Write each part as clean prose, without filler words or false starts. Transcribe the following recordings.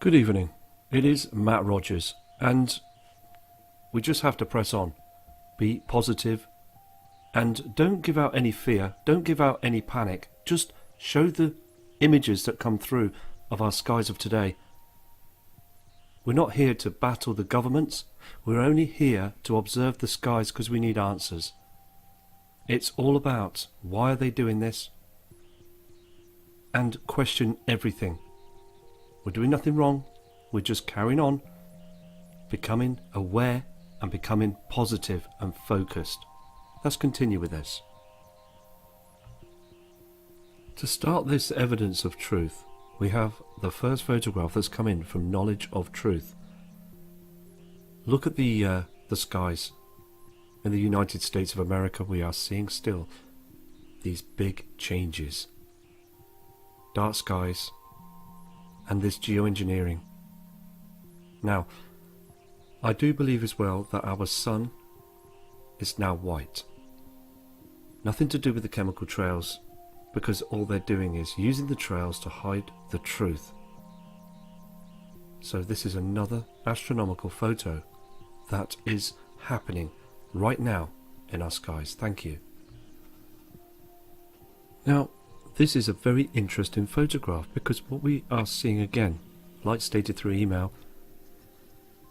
Good evening. It is Matt Rogers, and we just have to press on. Be positive, and don't give out any fear, don't give out any panic. Just show the images that come through of our skies of today. We're not here to battle the governments, we're only here to observe the skies because we need answers. It's all about why are they doing this, and question everything. We're doing nothing wrong, we're just carrying on, becoming aware and becoming positive and focused. Let's continue with this. To start this evidence of truth, we have the first photograph that's come in from Knowledge of Truth. Look at the skies. In the United States of America, we are seeing still these big changes. Dark skies, and this geoengineering. Now, I do believe as well that our sun is now white. Nothing to do with the chemical trails, because all they're doing is using the trails to hide the truth. So this is another astronomical photo that is happening right now in our skies. Thank you. Now, this is a very interesting photograph because what we are seeing again, like stated through email,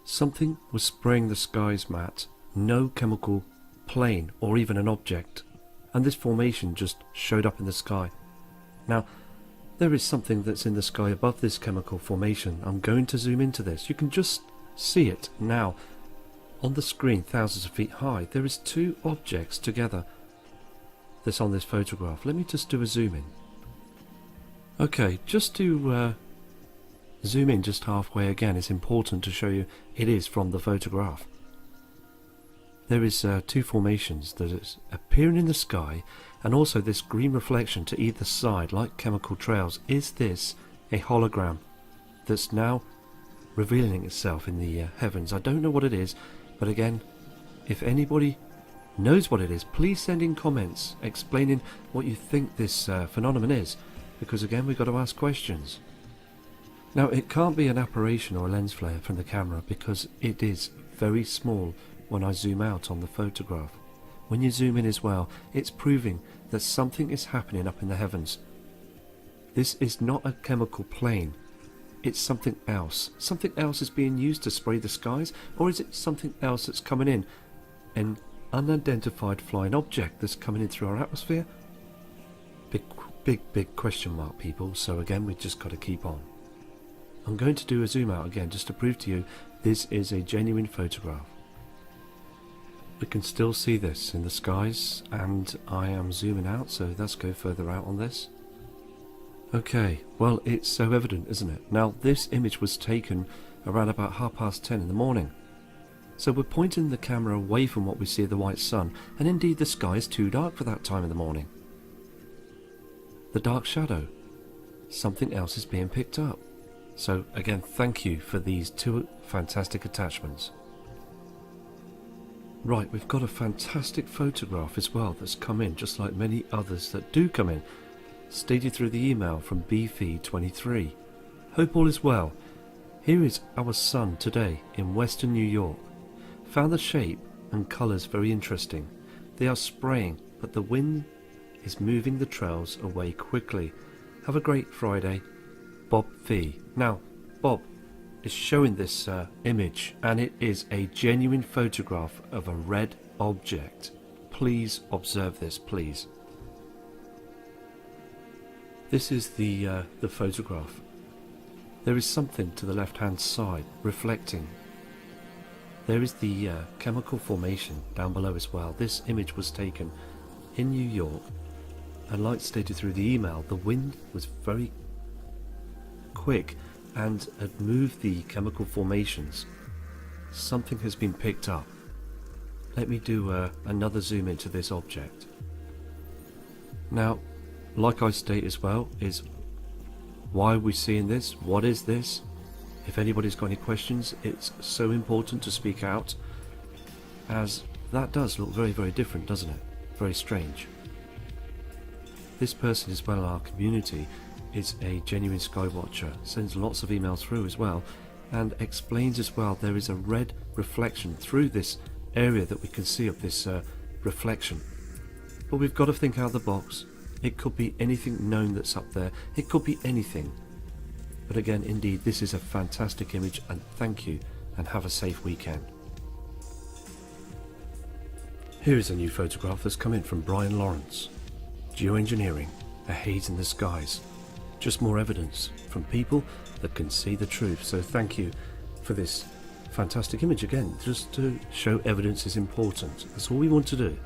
something was spraying the skies, Matt. No chemical plane or even an object. And this formation just showed up in the sky. Now, there is something that's in the sky above this chemical formation. I'm going to zoom into this. You can just see it now on the screen, thousands of feet high. There is two objects together that's on this photograph. Let me just do a zoom in. Okay, just to zoom in just halfway again, it's important to show you it is from the photograph. There is two formations that is appearing in the sky, and also this green reflection to either side like chemical trails. Is this a hologram that's now revealing itself in the heavens? I don't know what it is, but again, if anybody knows what it is, please send in comments explaining what you think this phenomenon is, because again we've got to ask questions. Now, it can't be an apparition or a lens flare from the camera because it is very small when I zoom out on the photograph. When you zoom in as well, it's proving that something is happening up in the heavens. This is not a chemical plane, it's something else. Something else is being used to spray the skies, or is it something else that's coming in? An unidentified flying object that's coming in through our atmosphere? Big question mark, people. So again, we've just got to keep on. I'm going to do a zoom out again just to prove to you this is a genuine photograph. We can still see this in the skies, and I am zooming out, so let's go further out on this. Okay, well, it's so evident, isn't it? Now, this image was taken around about 10:30 in the morning. So we're pointing the camera away from what we see of the white sun, and indeed the sky is too dark for that time in the morning. The dark shadow. Something else is being picked up. So again, thank you for these two fantastic attachments. Right, we've got a fantastic photograph as well that's come in, just like many others that do come in, stated through the email from BF23. Hope all is well. Here is our sun today in western New York. Found the shape and colours very interesting. They are spraying, but the wind is moving the trails away quickly. Have a great Friday. Bob V. Now, Bob is showing this image, and it is a genuine photograph of a red object. Please observe this, please. This is the photograph. There is something to the left-hand side reflecting. There is the chemical formation down below as well. This image was taken in New York, and like stated through the email, the wind was very quick and had moved the chemical formations. Something has been picked up. Let me do another zoom into this object. Now, like I state as well, is why are we seeing this? What is this? If anybody's got any questions, it's so important to speak out, as that does look very, very different, doesn't it? Very strange. This person is well in our community is a genuine Skywatcher, sends lots of emails through as well, and explains as well there is a red reflection through this area that we can see of this reflection. But we've got to think out of the box. It could be anything known that's up there. It could be anything. But again, indeed, this is a fantastic image, and thank you, and have a safe weekend. Here is a new photograph that's come in from Brian Lawrence. Geoengineering, a haze in the skies. Just more evidence from people that can see the truth. So thank you for this fantastic image again, just to show evidence is important. That's all we want to do.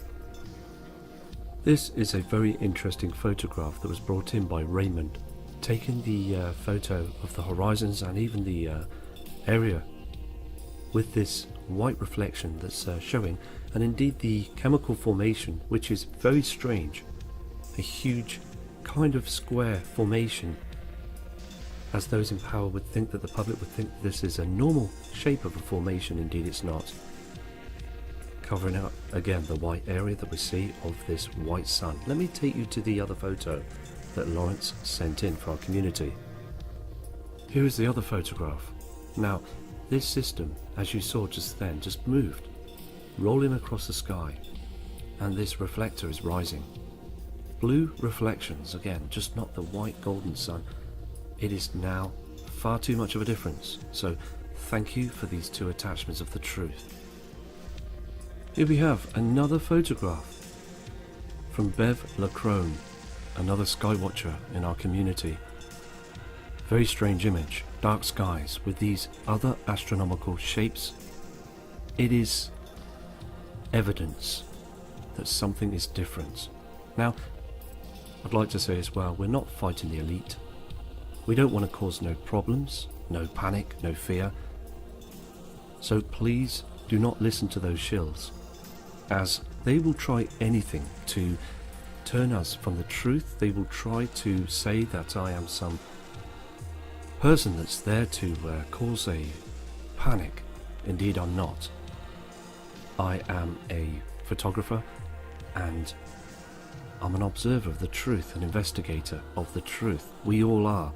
This is a very interesting photograph that was brought in by Raymond, taking the photo of the horizons and even the area with this white reflection that's showing, and indeed the chemical formation, which is very strange. A huge kind of square formation, as those in power would think that the public would think this is a normal shape of a formation. Indeed it's not. Covering up again the white area that we see of this white sun. Let me take you to the other photo that Lawrence sent in for our community. Here is the other photograph. Now this system, as you saw just then, just moved, rolling across the sky, and this reflector is rising. Blue reflections again, just not the white golden sun. It is now far too much of a difference. So thank you for these two attachments of the truth. Here we have another photograph from Bev Lacrone, another Skywatcher in our community. Very strange image, dark skies with these other astronomical shapes. It is evidence that something is different. Now, I'd like to say as well, we're not fighting the elite. We don't want to cause no problems, no panic, no fear. So please do not listen to those shills, as they will try anything to turn us from the truth. They will try to say that I am some person that's there to cause a panic. Indeed, I'm not. I am a photographer, and I'm an observer of the truth, an investigator of the truth. We all are.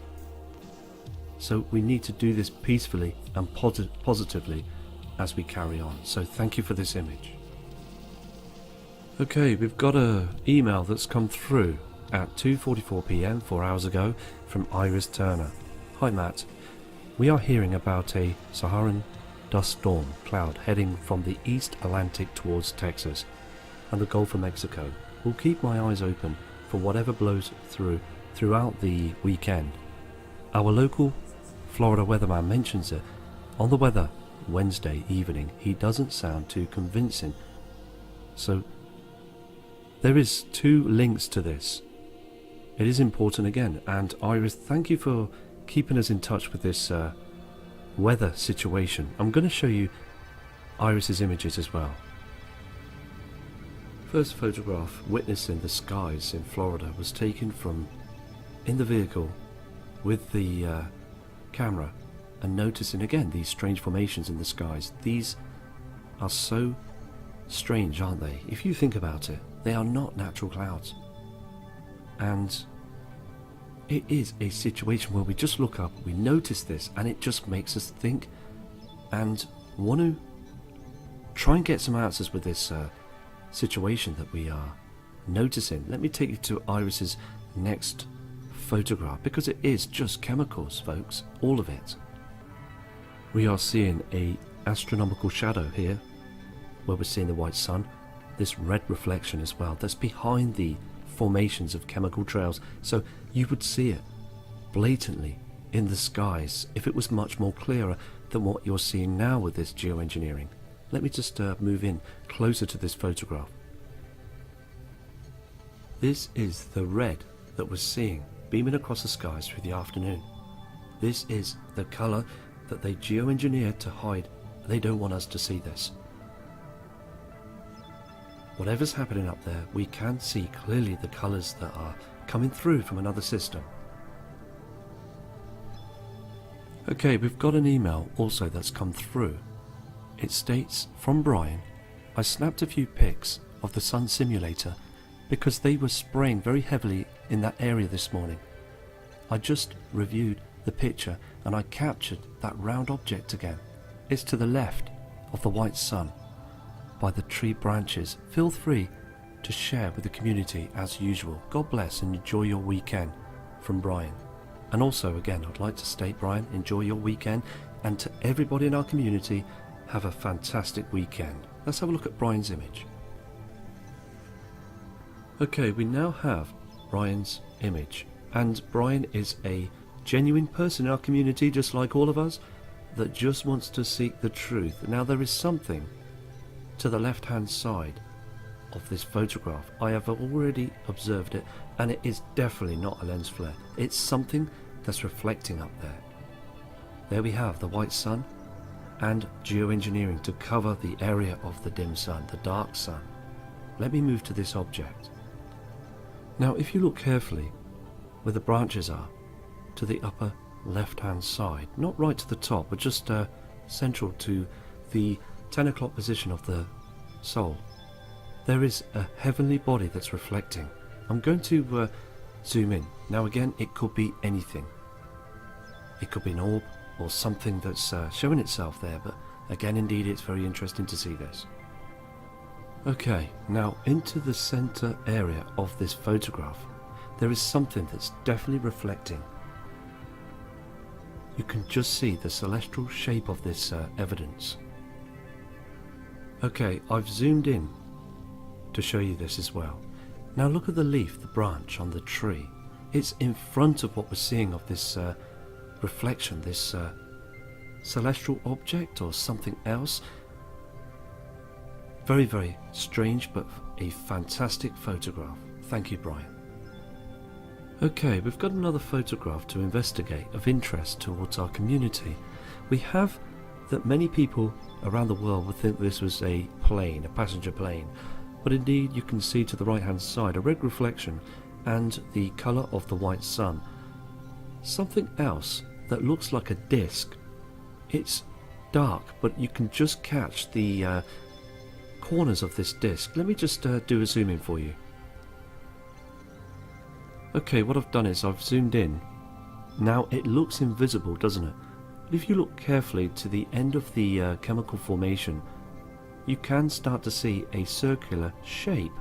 So we need to do this peacefully and positively as we carry on. So thank you for this image. Okay, we've got an email that's come through at 2:44 PM 4 hours ago from Iris Turner. Hi Matt, we are hearing about a Saharan dust storm cloud heading from the East Atlantic towards Texas and the Gulf of Mexico. Will keep my eyes open for whatever blows throughout the weekend. Our local Florida weatherman mentions it on the weather Wednesday evening. He doesn't sound too convincing. So there is two links to this. It is important again, and Iris, thank you for keeping us in touch with this weather situation. I'm going to show you Iris's images as well. First photograph witnessing the skies in Florida was taken from in the vehicle with the camera, and noticing again these strange formations in the skies. These are so strange, aren't they? If you think about it, they are not natural clouds, and it is a situation where we just look up, we notice this, and it just makes us think and want to try and get some answers with this situation that we are noticing. Let me take you to Iris's next photograph, because it is just chemicals, folks, all of it. We are seeing a astronomical shadow here, where we're seeing the white sun, this red reflection as well, that's behind the formations of chemical trails. So you would see it blatantly in the skies if it was much more clearer than what you're seeing now with this geoengineering. Let me just move in closer to this photograph. This is the red that we're seeing beaming across the skies through the afternoon. This is the colour that they geoengineered to hide. They don't want us to see this. Whatever's happening up there, we can see clearly the colours that are coming through from another system. Okay, we've got an email also that's come through. It states, from Brian, I snapped a few pics of the sun simulator because they were spraying very heavily in that area this morning. I just reviewed the picture and I captured that round object again. It's to the left of the white sun by the tree branches. Feel free to share with the community as usual. God bless and enjoy your weekend. From Brian. And also, again, I'd like to state, Brian, enjoy your weekend, and to everybody in our community, have a fantastic weekend. Let's have a look at Brian's image. Okay, we now have Brian's image, and Brian is a genuine person in our community, just like all of us, that just wants to seek the truth. Now, there is something to the left-hand side of this photograph. I have already observed it, and it is definitely not a lens flare. It's something that's reflecting up there. There we have the white sun and geoengineering to cover the area of the dim sun, the dark sun. Let me move to this object. Now, if you look carefully where the branches are, to the upper left-hand side, not right to the top, but just central to the 10 o'clock position of the soul, there is a heavenly body that's reflecting. I'm going to zoom in. Now again, it could be anything. It could be an orb or something that's showing itself there, but again, indeed, it's very interesting to see this. Okay, now into the center area of this photograph, there is something that's definitely reflecting. You can just see the celestial shape of this evidence. Okay, I've zoomed in to show you this as well. Now look at the leaf, the branch on the tree. It's in front of what we're seeing of this reflection, this celestial object or something else. Very, very strange, but a fantastic photograph. Thank you, Brian. Okay, we've got another photograph to investigate of interest towards our community. We have that many people around the world would think this was a plane, a passenger plane, but indeed you can see to the right hand side a red reflection and the colour of the white sun. Something else that looks like a disc. It's dark, but you can just catch the corners of this disc. Let me just do a zoom in for you. Okay, what I've done is I've zoomed in. Now it looks invisible, doesn't it? But if you look carefully to the end of the chemical formation, you can start to see a circular shape.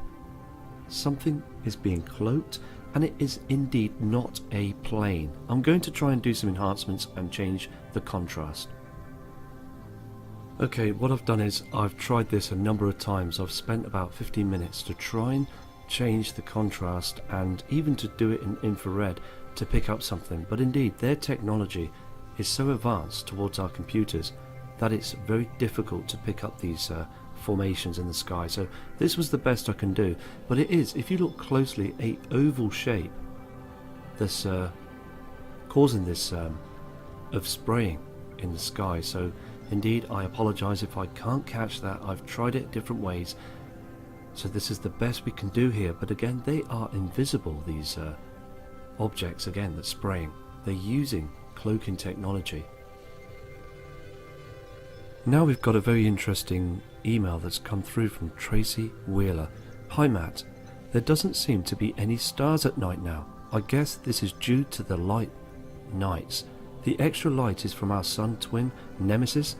Something is being cloaked, and it is indeed not a plane. I'm going to try and do some enhancements and change the contrast. Okay, what I've done is I've tried this a number of times. I've spent about 15 minutes to try and change the contrast and even to do it in infrared to pick up something. But indeed, their technology is so advanced towards our computers that it's very difficult to pick up these formations in the sky. So this was the best I can do, but it is, if you look closely, a oval shape that's causing this of spraying in the sky. So indeed, I apologize if I can't catch that. I've tried it different ways, so this is the best we can do here. But again, they are invisible, these objects again that's spraying. They're using cloaking technology. Now we've got a very interesting email that's come through from Tracy Wheeler. Hi Matt, there doesn't seem to be any stars at night now. I guess this is due to the light nights. The extra light is from our sun twin Nemesis.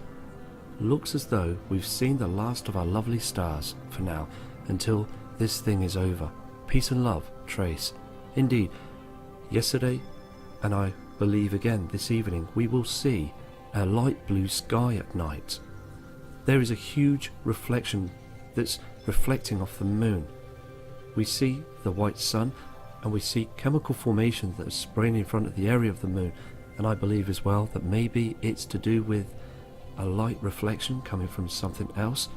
Looks as though we've seen the last of our lovely stars for now, until this thing is over. Peace and love, Trace. Indeed, yesterday, and I believe again this evening, we will see a light blue sky at night. There is a huge reflection that's reflecting off the moon. We see the white sun, and we see chemical formation that is spraying in front of the area of the moon, and I believe as well that maybe it's to do with a light reflection coming from something else,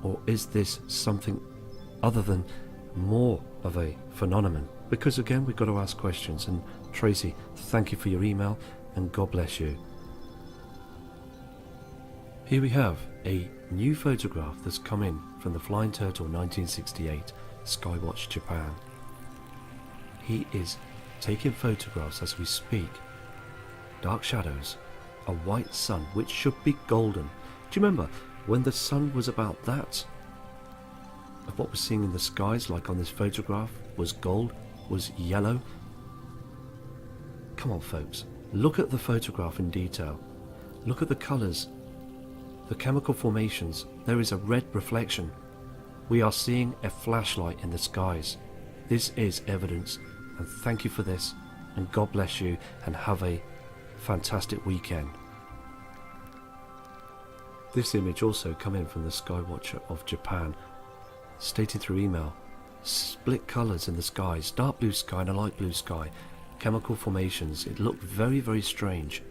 or is this something other than more of a phenomenon? Because again, we've got to ask questions. And Tracy, thank you for your email, and God bless you. Here we have a new photograph that's come in from the Flying Turtle 1968 Skywatch Japan. He is taking photographs as we speak. Dark shadows, a white sun which should be golden. Do you remember when the sun was about that? Of what we're seeing in the skies, like on this photograph, was gold, was yellow. Come on folks, look at the photograph in detail. Look at the colours, the chemical formations. There is a red reflection. We are seeing a flashlight in the skies. This is evidence, and thank you for this, and God bless you, and have a fantastic weekend. This image also come in from the Skywatcher of Japan, stated through email. Split colours in the skies, dark blue sky and a light blue sky, chemical formations. It looked very, very strange.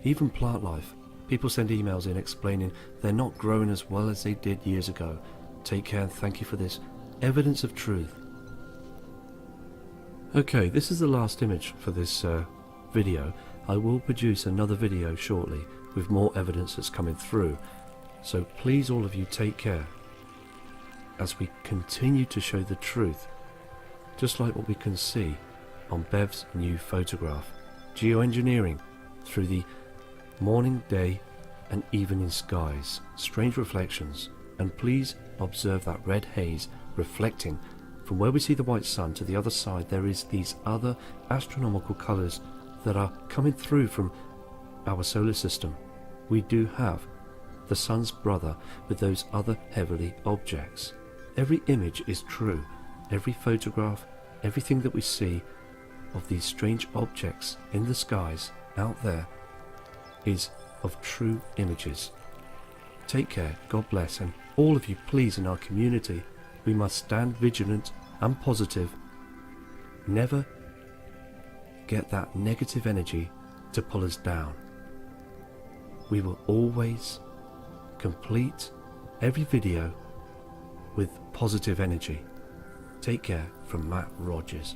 Even plant life. People send emails in explaining they're not growing as well as they did years ago. Take care and thank you for this. Evidence of truth. Okay, this is the last image for this video. I will produce another video shortly with more evidence that's coming through. So please all of you take care as we continue to show the truth, just like what we can see on Bev's new photograph. Geoengineering through the morning, day and evening skies. Strange reflections. And please observe that red haze reflecting from where we see the white sun to the other side. There is these other astronomical colours that are coming through from our solar system. We do have the sun's brother with those other heavenly objects. Every image is true. Every photograph, everything that we see of these strange objects in the skies out there is of true images. Take care, God bless, and all of you please in our community, we must stand vigilant and positive. Never get that negative energy to pull us down. We will always complete every video with positive energy. Take care from Matt Rogers.